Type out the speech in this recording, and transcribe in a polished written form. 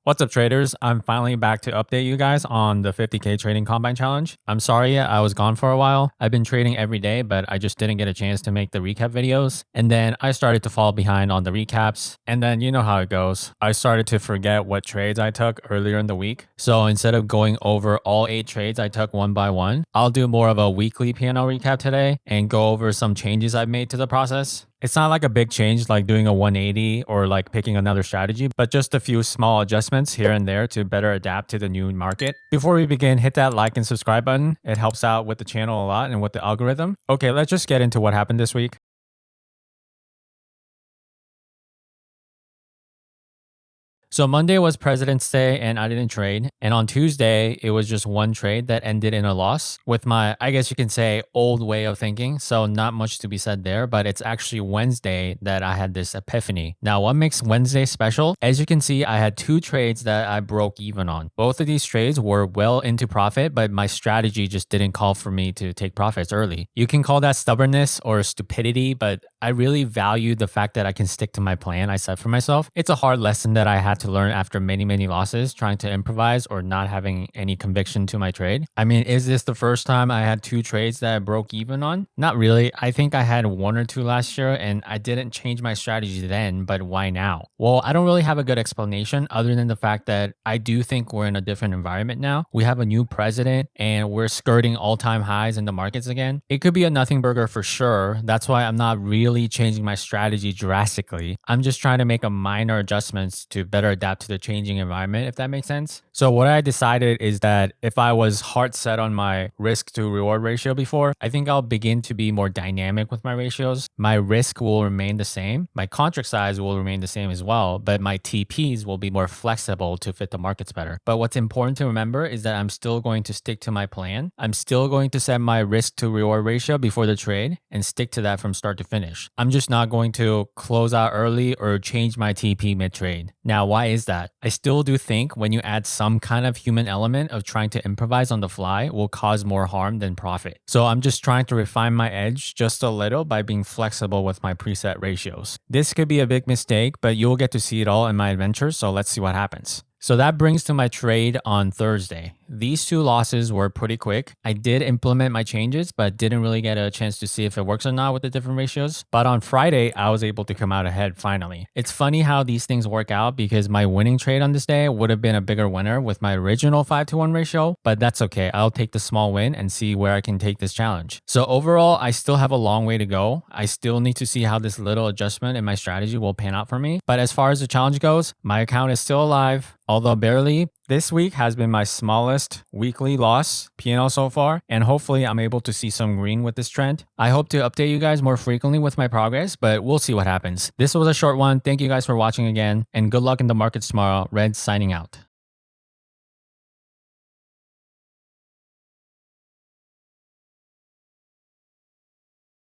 What's up, traders? I'm finally back to update you guys on the 50K trading combine challenge. I'm sorry I was gone for a while. I've been trading every day, but I just didn't get a chance to make the recap videos. And then I started to fall behind on the recaps. And then you know how it goes. I started to forget what trades I took earlier in the week. So instead of going over all 8 trades I took one by one, I'll do more of a weekly P&L recap today and go over some changes I've made to the process. It's not like a big change like doing a 180 or like picking another strategy, but just a few small adjustments here and there to better adapt to the new market. Before we begin, hit that like and subscribe button. It helps out with the channel a lot and with the algorithm. Okay, let's just get into what happened this week. So Monday was President's Day and I didn't trade. And on Tuesday, it was just one trade that ended in a loss with my, I guess you can say, old way of thinking. So not much to be said there, but it's actually Wednesday that I had this epiphany. Now, what makes Wednesday special? As you can see, I had 2 trades that I broke even on. Both of these trades were well into profit, but my strategy just didn't call for me to take profits early. You can call that stubbornness or stupidity, but I really value the fact that I can stick to my plan I set for myself. It's a hard lesson that I had to learn after many losses trying to improvise or not having any conviction to my trade. I mean, is this the first time I had 2 trades that I broke even on? Not really. I think I had 1 or 2 last year and I didn't change my strategy then, but why now? Well, I don't really have a good explanation other than the fact that I do think we're in a different environment now. We have a new president and we're skirting all-time highs in the markets again. It could be a nothing burger for sure. That's why I'm not really changing my strategy drastically. I'm just trying to make a minor adjustments to better adapt to the changing environment, if that makes sense. So what I decided is that if I was hard set on my risk to reward ratio before, I think I'll begin to be more dynamic with my ratios. My risk will remain the same. My contract size will remain the same as well, but my TPs will be more flexible to fit the markets better. But what's important to remember is that I'm still going to stick to my plan. I'm still going to set my risk to reward ratio before the trade and stick to that from start to finish. I'm just not going to close out early or change my TP mid-trade. Now, why is that? I still do think when you add some kind of human element of trying to improvise on the fly will cause more harm than profit. So I'm just trying to refine my edge just a little by being flexible with my preset ratios. This could be a big mistake, but you'll get to see it all in my adventures, so let's see what happens. So that brings to my trade on Thursday. These 2 losses were pretty quick. I did implement my changes, but didn't really get a chance to see if it works or not with the different ratios. But on Friday, I was able to come out ahead finally. It's funny how these things work out because my winning trade on this day would have been a bigger winner with my original 5-to-1 ratio, but that's okay. I'll take the small win and see where I can take this challenge. So overall, I still have a long way to go. I still need to see how this little adjustment in my strategy will pan out for me. But as far as the challenge goes, my account is still alive. Although barely, this week has been my smallest weekly loss P&L so far, and hopefully I'm able to see some green with this trend. I hope to update you guys more frequently with my progress, but we'll see what happens. This was a short one. Thank you guys for watching again, and good luck in the markets tomorrow. Red signing out.